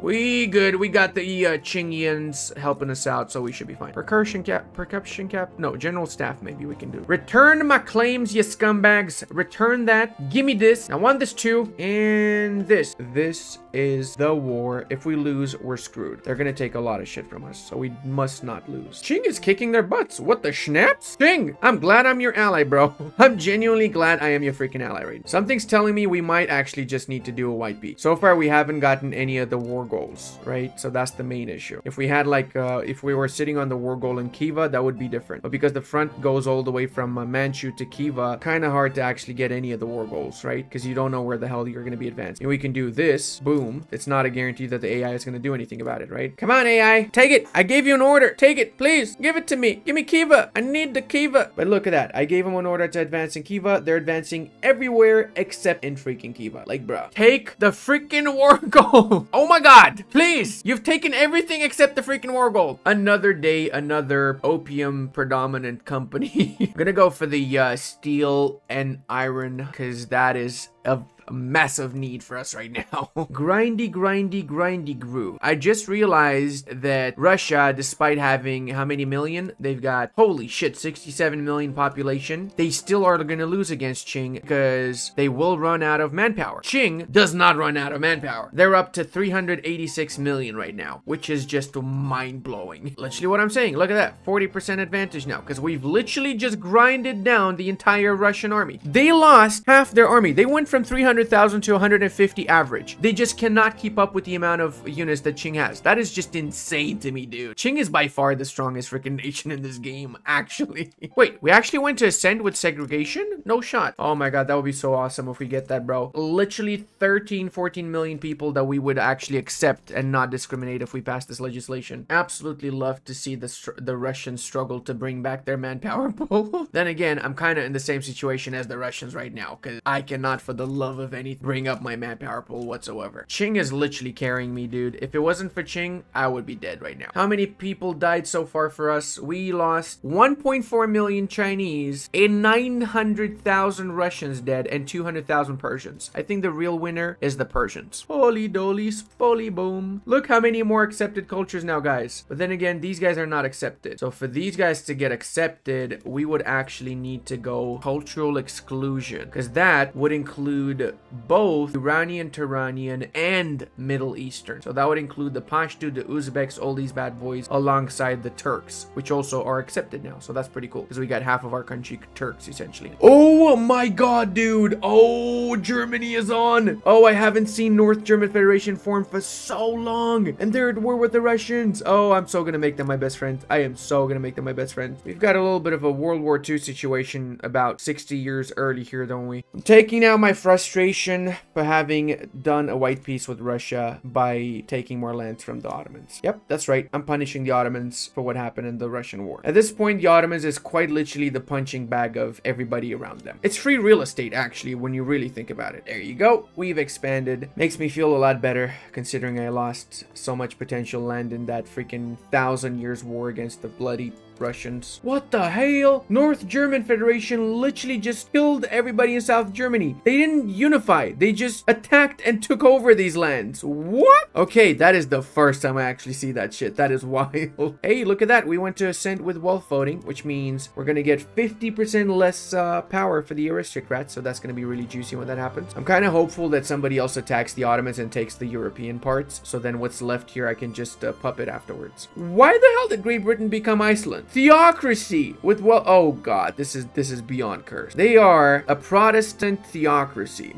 We good. We got the Chingy civilians helping us out, so we should be fine. Percussion cap? No, general staff maybe we can do. Return my claims, you scumbags. Return that. Give me this. I want this too. And this. This is the war. If we lose, we're screwed. They're gonna take a lot of shit from us, so we must not lose. Qing is kicking their butts. What the schnaps? Qing, I'm glad I'm your ally, bro. I'm genuinely glad I am your freaking ally right now. Something's telling me we might actually just need to do a white beat. So far, we haven't gotten any of the war goals, right? So that's the main issue. If we had like, if we were sitting on the war goal in Khiva, that would be different. But because the front goes all the way from Manchu to Khiva, kind of hard to actually get any of the war goals, right? Because you don't know where the hell you're going to be advancing. And we can do this, boom. It's not a guarantee that the AI is going to do anything about it, right? Come on, AI. Take it. I gave you an order. Take it, please. Give it to me. Give me Khiva. I need the Khiva. But look at that. I gave them an order to advance in Khiva. They're advancing everywhere except in freaking Khiva. Like, bro. Take the freaking war goal. Oh my god. Please. You've taken everything except the freaking war goal. Another day, another opium predominant company. I'm gonna go for the steel and iron because that is a massive need for us right now. Grindy, grindy, grindy grew. I just realized that Russia, despite having how many million? They've got, holy shit, 67 million population. They still are going to lose against Qing because they will run out of manpower. Qing does not run out of manpower. They're up to 386 million right now, which is just mind-blowing. Literally what I'm saying. Look at that. 40% advantage now because we've literally just grinded down the entire Russian army. They lost half their army. They went from 300,000 to 150 average. They just cannot keep up with the amount of units that Qing has. That is just insane to me, dude. Qing is by far the strongest freaking nation in this game, actually. Wait, we actually went to ascend with segregation? No shot. Oh my god, that would be so awesome if we get that, bro. Literally 13, 14 million people that we would actually accept and not discriminate if we pass this legislation. Absolutely love to see the Russians struggle to bring back their manpower pool. Then again, I'm kind of in the same situation as the Russians right now because I cannot for the love of anything bring up my manpower pool whatsoever. Qing is literally carrying me, dude. If it wasn't for Qing, I would be dead right now. How many people died so far for us? We lost 1.4 million Chinese, and 900,000 Russians dead, and 200,000 Persians. I think the real winner is the Persians. Holy doly, spoly boom. Look how many more accepted cultures now, guys. But then again, these guys are not accepted. So for these guys to get accepted, we would actually need to go cultural exclusion, because that would include both Iranian, Turanian, and Middle Eastern. So that would include the Pashto, the Uzbeks, all these bad boys, alongside the Turks, which also are accepted now. So that's pretty cool, because we got half of our country Turks, essentially. Oh my god, dude. Oh, Germany is on. Oh, I haven't seen North German Federation form for so long. And they're at war with the Russians. Oh, I'm so gonna make them my best friends. I am so gonna make them my best friends. We've got a little bit of a World War II situation about 60 years early here, don't we? I'm taking out my frustration for having done a white peace with Russia by taking more lands from the Ottomans. Yep, that's right. I'm punishing the Ottomans for what happened in the Russian war. At this point, the Ottomans is quite literally the punching bag of everybody around them. It's free real estate, actually, when you really think about it. There you go. We've expanded. Makes me feel a lot better, considering I lost so much potential land in that freaking 1,000 years war against the bloody Russians. What the hell? North German Federation literally just killed everybody in South Germany. They didn't unify. They just attacked and took over these lands. What? Okay, that is the first time I actually see that shit. That is wild. Hey, look at that. We went to ascend with wealth voting, which means we're gonna get 50% less power for the aristocrats. So that's gonna be really juicy when that happens. I'm kind of hopeful that somebody else attacks the Ottomans and takes the European parts. So then what's left here, I can just puppet afterwards. Why the hell did Great Britain become Iceland? Theocracy with, well, oh god, this is beyond cursed. They are a Protestant theocracy.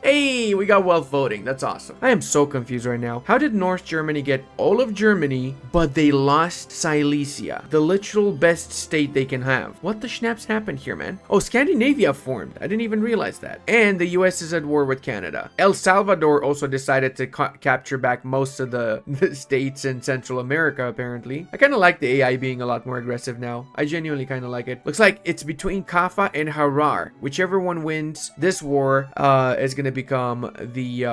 Hey, we got wealth voting. That's awesome. I am so confused right now. How did North Germany get all of Germany, but they lost Silesia, the literal best state they can have? What the schnaps happened here, man? Oh, Scandinavia formed. I didn't even realize that. And the US is at war with Canada. El Salvador also decided to capture back most of the states in Central America, apparently. I kind of like the AI being a lot more more aggressive now. I genuinely kind of like it. Looks like it's between Kaffa and Harar. Whichever one wins this war is going to become the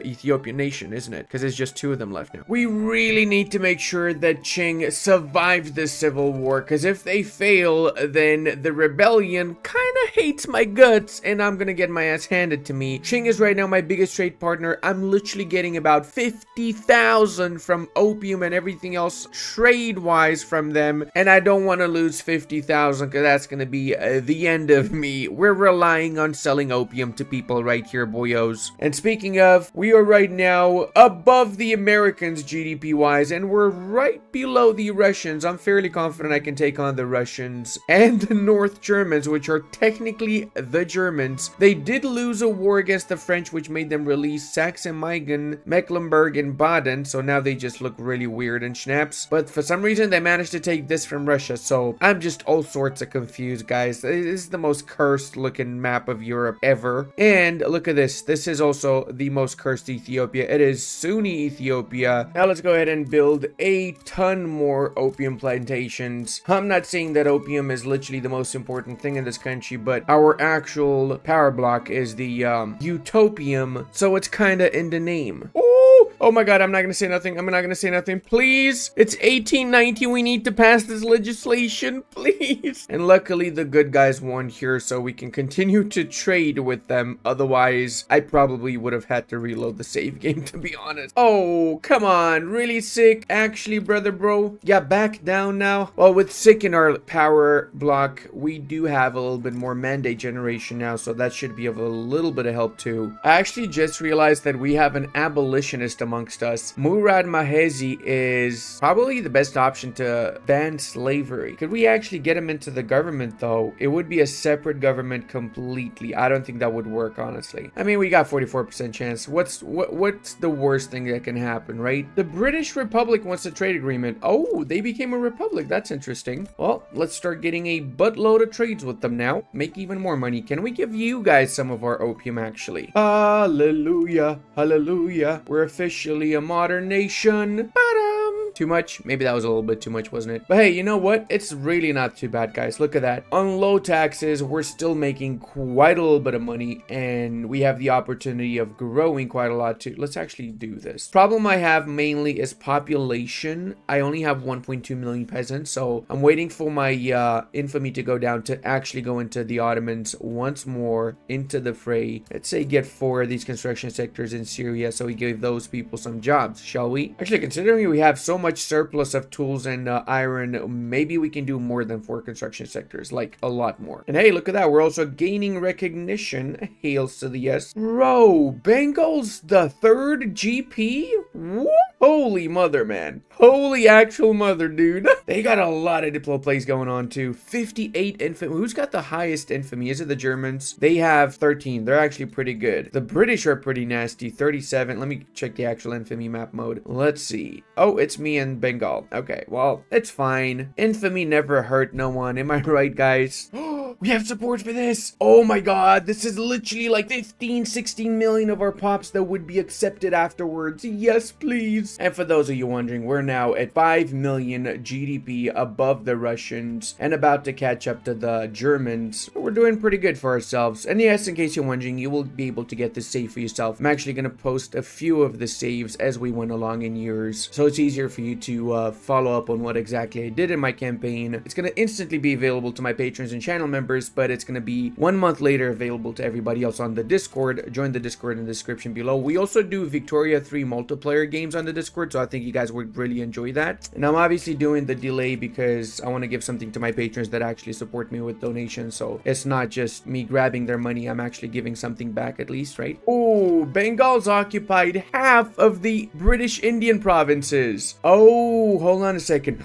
Ethiopian nation, isn't it? Because there's just 2 of them left now. We really need to make sure that Qing survives this civil war, because if they fail, then the rebellion kind of hates my guts, and I'm going to get my ass handed to me. Qing is right now my biggest trade partner. I'm literally getting about 50,000 from opium and everything else trade-wise from them, and I don't want to lose 50,000 because that's going to be the end of me. We're relying on selling opium to people right here, boyos. And speaking of, we are right now above the Americans GDP-wise, and we're right below the Russians. I'm fairly confident I can take on the Russians and the North Germans, which are technically the Germans. They did lose a war against the French, which made them release Saxe-Meiningen, Mecklenburg, and Baden, so now they just look really weird and schnapps. But for some reason, they managed to take this from Russia, so I'm just all sorts of confused, guys. This is the most cursed looking map of Europe ever. And look at this. This is also the most cursed Ethiopia. It is Sunni Ethiopia. Now let's go ahead and build a ton more opium plantations. I'm not saying that opium is literally the most important thing in this country, but our actual power block is the utopium, so it's kind of in the name. Oh my god, I'm not gonna say nothing. I'm not gonna say nothing. Please. It's 1890. We need to pass this legislation. Please. And luckily, the good guys won here, so we can continue to trade with them. Otherwise, I probably would have had to reload the save game, to be honest. Oh, come on. Really sick? Actually, brother, bro. Yeah, back down now. Well, with sick in our power block, we do have a little bit more mandate generation now, so that should be of a little bit of help too. I actually just realized that we have an abolitionist amongst us. Murad Mahezi is probably the best option to ban slavery. Could we actually get him into the government though? It would be a separate government completely. I don't think that would work, honestly. I mean, we got 44% chance. What's the worst thing that can happen, right? The British Republic wants a trade agreement. Oh, they became a republic. That's interesting. Well, let's start getting a buttload of trades with them now. Make even more money. Can we give you guys some of our opium, actually? Hallelujah. Hallelujah. We're officially a modern nation. Too much? Maybe that was a little bit too much, wasn't it? But hey, you know what? It's really not too bad, guys. Look at that. On low taxes, we're still making quite a little bit of money, and we have the opportunity of growing quite a lot too. Let's actually do this. Problem I have mainly is population. I only have 1.2 million peasants, so I'm waiting for my infamy to go down to actually go into the Ottomans once more into the fray. Let's say get 4 of these construction sectors in Syria, so we give those people some jobs, shall we? Actually, considering we have so much surplus of tools and iron, maybe we can do more than 4 construction sectors, like a lot more. And hey, look at that, we're also gaining recognition. Hails to the yes. Bro, Bengal's the 3rd GP? What? Holy mother, man. Holy actual mother, dude. They got a lot of diplo plays going on too. 58 infamy. Who's got the highest infamy? Is it the Germans? They have 13. They're actually pretty good. The British are pretty nasty. 37. Let me check the actual infamy map mode. Let's see. Oh, it's me and Bengal. Okay, well, it's fine. Infamy never hurt no one. Am I right, guys? We have support for this. Oh my god, this is literally like 15, 16 million of our pops that would be accepted afterwards. Yes, please. And for those of you wondering, we're now at 5 million GDP above the Russians and about to catch up to the Germans. We're doing pretty good for ourselves. And yes, in case you're wondering, you will be able to get this save for yourself. I'm actually going to post a few of the saves as we went along in years, so it's easier for you to follow up on what exactly I did in my campaign. It's going to instantly be available to my patrons and channel members, but it's going to be 1 month later available to everybody else on the Discord. Join the Discord in the description below. We also do Victoria 3 multiplayer games on the Discord, so I think you guys would really enjoy that. And I'm obviously doing the delay because I want to give something to my patrons that actually support me with donations, so it's not just me grabbing their money. I'm actually giving something back at least, right? Oh, Bengal's occupied half of the British Indian provinces. Oh, hold on a second.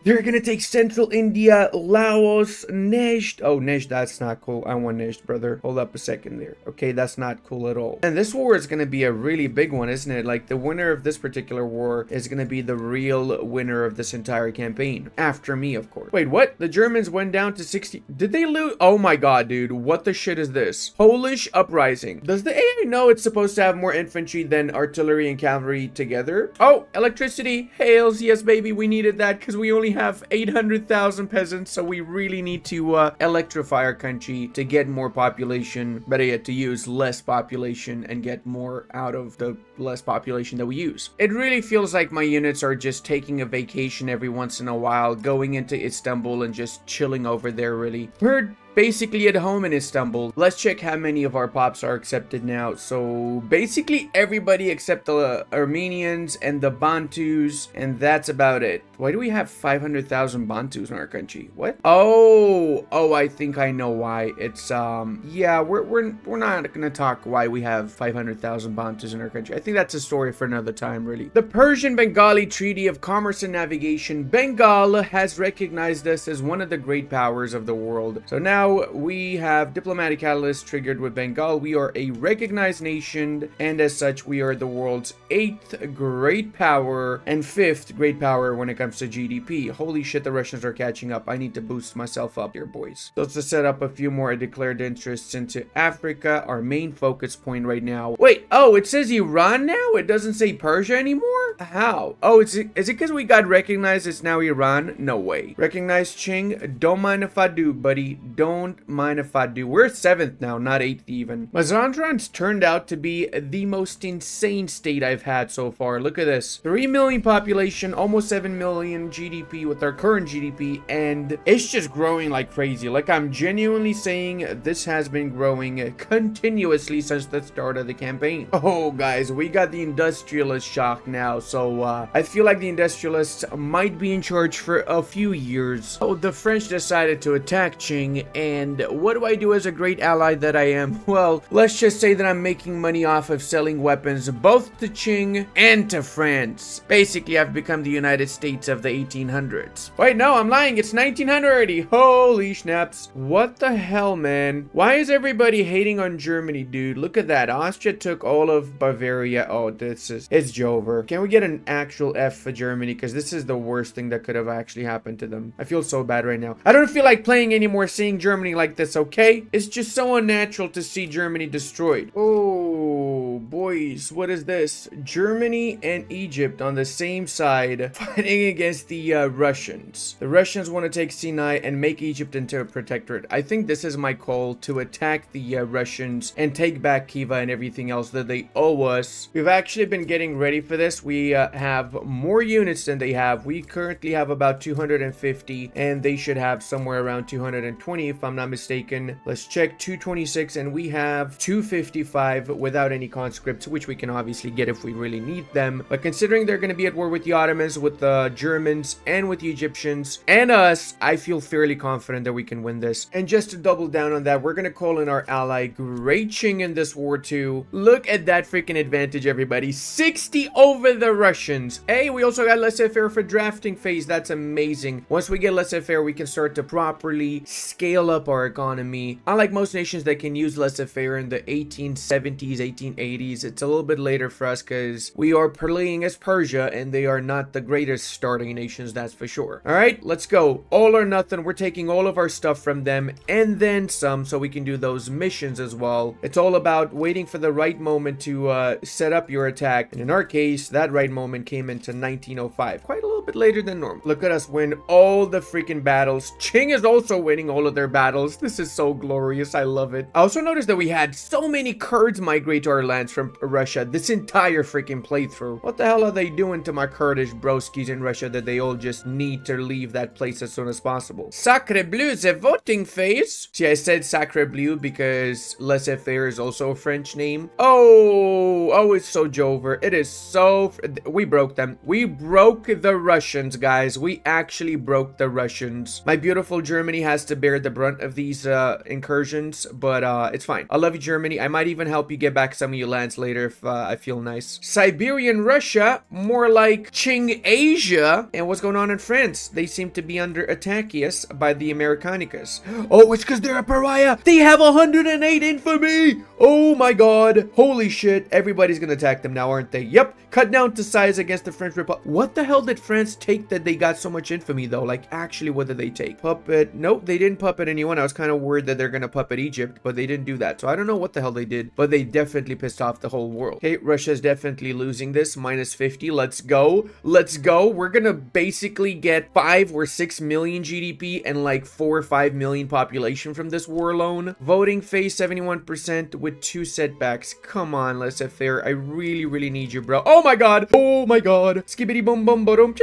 They're gonna take Central India, Laos, Nejd. Oh Nish, that's not cool. I want Nish, brother. Hold up a second there. Okay, that's not cool at all. And this war is going to be a really big one, isn't it? Like, the winner of this particular war is going to be the real winner of this entire campaign. After me, of course. Wait, what? The Germans went down to 60. Did they lose? Oh my god, dude. What the shit is this? Polish uprising. Does the AI know it's supposed to have more infantry than artillery and cavalry together? Oh, electricity. Hails. Yes, baby. We needed that because we only have 800,000 peasants. So we really need to electrify our country to get more population. Better yet, to use less population and get more out of the less population that we use. It really feels like my units are just taking a vacation every once in a while, going into Istanbul and just chilling over there, really. We're basically at home in Istanbul. Let's check how many of our pops are accepted now. So basically everybody except the Armenians and the Bantus, and that's about it. Why do we have 500,000 Bantus in our country? What? Oh, I think I know why. It's yeah, we're not gonna talk why we have 500,000 Bantus in our country. I think that's a story for another time, really. The Persian-Bengali Treaty of Commerce and Navigation. Bengal has recognized us as one of the great powers of the world. So now we have diplomatic catalyst triggered with Bengal. We are a recognized nation, and as such, we are the world's 8th great power and 5th great power when it comes to GDP. Holy shit, the Russians are catching up. I need to boost myself up here, boys. So let's just set up a few more declared interests into Africa, our main focus point right now. Wait, oh, it says Iran now? It doesn't say Persia anymore? How? Oh, is it because we got recognized it's now Iran? No way. Recognized Qing? Don't mind if I do, buddy. Don't mind if I do. We're 7th now, not 8th even. Mazandaran's turned out to be the most insane state I've had so far. Look at this. 3 million population, almost 7 million GDP with our current GDP, and it's just growing like crazy. Like, I'm genuinely saying this has been growing continuously since the start of the campaign. Oh, guys, we got the industrialist shock now, so I feel like the industrialists might be in charge for a few years. Oh, the French decided to attack Qing, and what do I do as a great ally that I am? Well, let's just say that I'm making money off of selling weapons both to Qing and to France. Basically, I've become the United States of the 1800s. Wait, no, I'm lying. It's 1900 already. Holy snaps. What the hell, man? Why is everybody hating on Germany, dude? Look at that. Austria took all of Bavaria. Oh, it's Jover. Can we get an actual F for Germany? Because this is the worst thing that could have actually happened to them. I feel so bad right now. I don't feel like playing anymore seeing Germany like this, okay? It's just so unnatural to see Germany destroyed. Oh, boys, what is this? Germany and Egypt on the same side fighting against the Russians. The Russians want to take Sinai and make Egypt into a protectorate. I think this is my call to attack the Russians and take back Khiva and everything else that they owe us. We've actually been getting ready for this. We have more units than they have. We currently have about 250, and they should have somewhere around 220 if I'm not mistaken. Let's check. 226, and we have 255 without any conscripts, which we can obviously get if we really need them. But considering they're going to be at war with the Ottomans, with the Germans, and with the Egyptians, and us, I feel fairly confident that we can win this. And just to double down on that, we're going to call in our ally Great Qing in this war too. Look at that freaking advantage, everybody. 60 over the Russians. Hey, we also got laissez-faire for drafting phase. That's amazing. Once we get laissez-faire, we can start to properly scale up our economy. Unlike most nations that can use laissez-faire in the 1870s, 1880s, it's a little bit later for us because we are playing as Persia and they are not the greatest starting nations, that's for sure. All right, let's go. All or nothing. We're taking all of our stuff from them and then some so we can do those missions as well. It's all about waiting for the right moment to set up your attack. And in our case, that right moment came into 1905. Quite a little bit later than normal. Look at us win all the freaking battles. Qing is also winning all of their battles. This is so glorious. I love it. I also noticed that we had so many Kurds migrate to our lands from Russia this entire freaking playthrough. What the hell are they doing to my Kurdish broskies in Russia that they all just need to leave that place as soon as possible? Sacre bleu, the voting phase. See, I said sacre bleu because laissez-faire is also a French name. Oh, it's so Jover. It is so... We broke them. We broke the Russians, guys. We actually broke the Russians. My beautiful Germany has to bear the brunt of these incursions, but it's fine. I love you, Germany. I might even help you get back some of your lands later if I feel nice. Siberian Russia, more like Qing Asia. And what's going on in France? They seem to be under attack, yes, by the Americanicas. Oh, it's because they're a pariah. They have 108 infamy. Oh my god. Holy shit. Everybody's gonna attack them now, aren't they? Yep. Cut down to size against the French Republic. What the hell did France take that they got so much infamy, though? Like, actually, what did they take? Puppet. Nope, they didn't puppet anyone. I was kind of worried that they're gonna puppet Egypt, but they didn't do that. So I don't know what the hell they did, but they definitely pissed off the whole world. Okay, Russia's definitely losing this. Minus 50. Let's go. Let's go. We're gonna basically get 5 or 6 million GDP and like 4 or 5 million population from this war alone. Voting phase 71% with 2 setbacks. Come on, laissez-faire. I really, really need you, bro. Oh my god. Oh my god. Skibbity boom boom boom.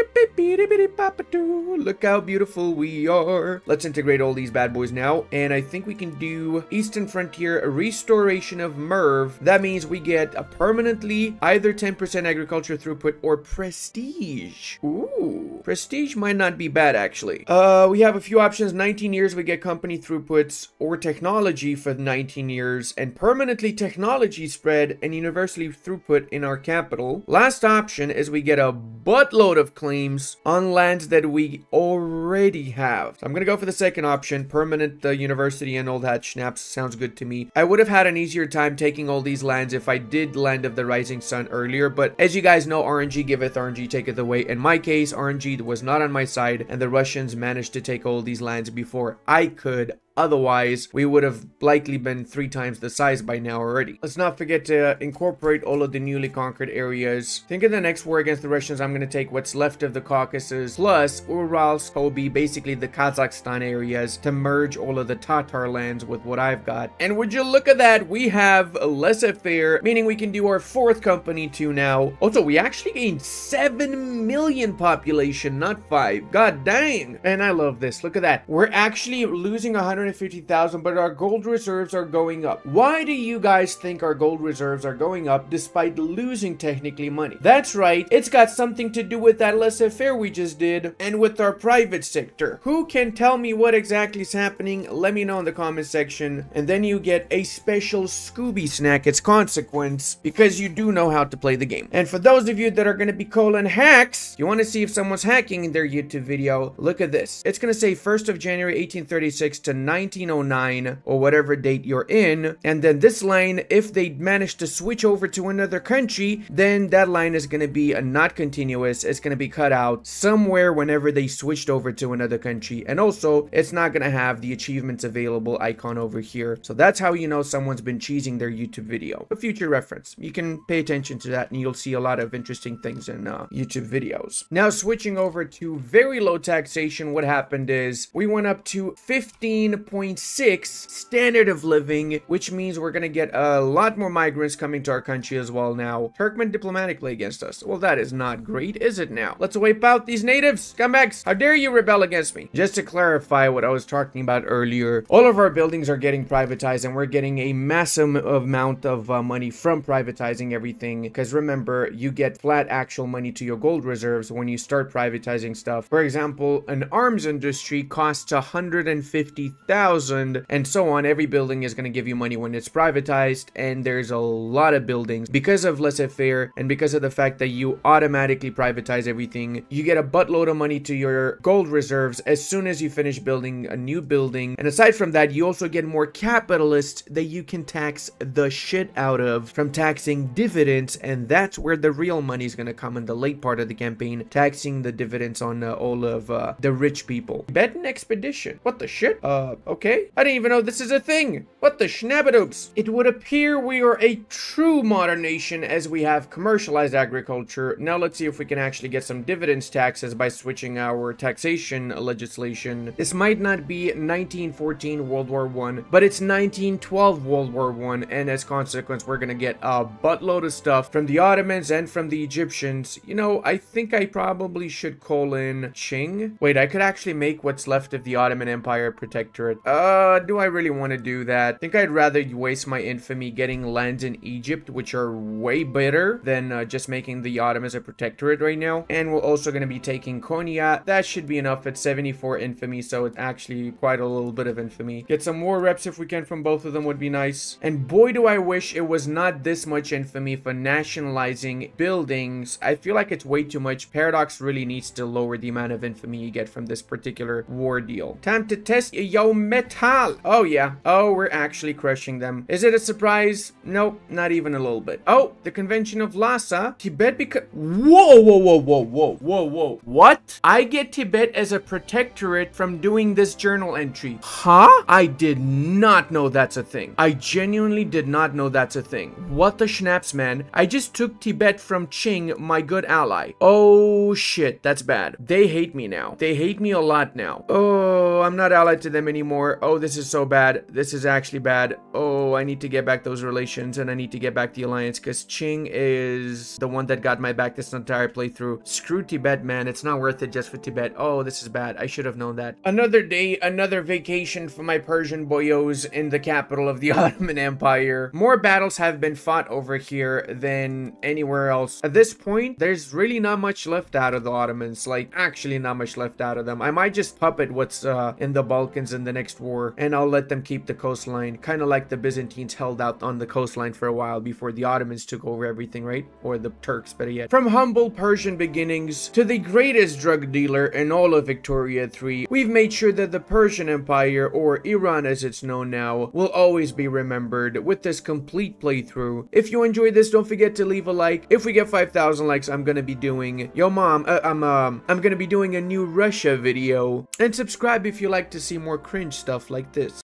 Look how beautiful we are. Let's integrate all these bad boys now. And I think we can do Eastern Frontier, a restoration of Merv. That means we get a permanently either 10% agriculture throughput or prestige. Ooh. Prestige might not be bad, actually. We have a few options. 19 years, we get company throughputs or technology for 19 years and permanently technology spread and universally throughput in our capital. Last option is we get a buttload of claims on lands that we already have. So I'm gonna go for the second option, permanent university and all that schnaps. Sounds good to me. I would have had an easier time taking all these lands if I did Land of the Rising Sun earlier, but as you guys know, RNG giveth, RNG taketh away. In my case, RNG was not on my side and the Russians managed to take all these lands before I could. Otherwise, we would have likely been 3 times the size by now already. Let's not forget to incorporate all of the newly conquered areas. Think of the next war against the Russians, I'm going to take what's left of the Caucasus plus Urals, Kobe, basically the Kazakhstan areas to merge all of the Tatar lands with what I've got. And would you look at that, we have laissez-faire, meaning we can do our 4th company too now. Also, we actually gained 7 million population, not 5. God dang. And I love this. Look at that. We're actually losing 150,000, but our gold reserves are going up. Why do you guys think our gold reserves are going up despite losing technically money? That's right, it's got something to do with that laissez-faire we just did and with our private sector. Who can tell me what exactly is happening? Let me know in the comment section, and then you get a special Scooby snack. It's consequence because you do know how to play the game. And for those of you that are going to be colon hacks, you want to see if someone's hacking in their YouTube video, look at this. It's going to say 1st of January 1836 to 1909 or whatever date you're in, and then this line, if they manage to switch over to another country, then that line is going to be not continuous. It's going to be cut out somewhere whenever they switched over to another country, and also it's not going to have the achievements available icon over here. So that's how you know someone's been cheesing their YouTube video. A future reference, you can pay attention to that and you'll see a lot of interesting things in YouTube videos. Now switching over to very low taxation, what happened is we went up to 15.6 standard of living, which means we're gonna get a lot more migrants coming to our country as well now. Turkmen diplomatically against us. Well, that is not great, is it now? Let's wipe out these natives. Scumbags, how dare you rebel against me? Just to clarify what I was talking about earlier, all of our buildings are getting privatized and we're getting a massive amount of money from privatizing everything, because remember, you get flat actual money to your gold reserves when you start privatizing stuff. For example, an arms industry costs 150,000 and so on. Every building is going to give you money when it's privatized, and there's a lot of buildings because of laissez-faire and because of the fact that you automatically privatize everything. You get a buttload of money to your gold reserves as soon as you finish building a new building, and aside from that, you also get more capitalists that you can tax the shit out of from taxing dividends, and that's where the real money is going to come in the late part of the campaign, taxing the dividends on all of the rich people. Tibetan expedition, what the shit? Okay, I didn't even know this is a thing. What the schnabadoops? It would appear we are a true modern nation as we have commercialized agriculture. Now let's see if we can actually get some dividends taxes by switching our taxation legislation. This might not be 1914 World War I, but it's 1912 World War I, and as consequence, we're gonna get a buttload of stuff from the Ottomans and from the Egyptians. You know, I think I probably should call in Qing. Wait, I could actually make what's left of the Ottoman Empire Protectorate protectorate. Do I really want to do that? I think I'd rather waste my infamy getting lands in Egypt, which are way better than just making the Ottomans a protectorate right now. And we're also going to be taking Konya. That should be enough at 74 infamy, so it's actually quite a little bit of infamy. Get some more reps if we can from both of them would be nice. And boy, do I wish it was not this much infamy for nationalizing buildings. I feel like it's way too much. Paradox really needs to lower the amount of infamy you get from this particular war deal. Time to test yo metal. Oh yeah. Oh, we're actually crushing them. Is it a surprise? Nope, not even a little bit. Oh, the Convention of Lhasa. Tibet because... Whoa, whoa, whoa, whoa, whoa, whoa, whoa. What? I get Tibet as a protectorate from doing this journal entry. Huh? I did not know that's a thing. I genuinely did not know that's a thing. What the schnapps, man? I just took Tibet from Qing, my good ally. Oh shit, that's bad. They hate me now. They hate me a lot now. Oh, I'm not allied to them anymore. Oh, this is so bad. This is actually bad. Oh, I need to get back those relations and I need to get back the alliance because Qing is the one that got my back this entire playthrough. Screw Tibet, man. It's not worth it just for Tibet. Oh, this is bad. I should have known that. Another day, another vacation for my Persian boyos in the capital of the Ottoman Empire. More battles have been fought over here than anywhere else. At this point, there's really not much left out of the Ottomans. Like, actually not much left out of them. I might just puppet what's in the Balkans in the next war, and I'll let them keep the coastline. Kind of like the Byzantines held out on the coastline for a while before the Ottomans took over everything, right? Or the Turks, better yet. From humble Persian beginnings to the greatest drug dealer in all of Victoria 3, we've made sure that the Persian Empire, or Iran as it's known now, will always be remembered with this complete playthrough. If you enjoyed this, don't forget to leave a like. If we get 5,000 likes, I'm gonna be doing I'm gonna be doing a new Russia video. And subscribe if you like to see more cringe stuff like this.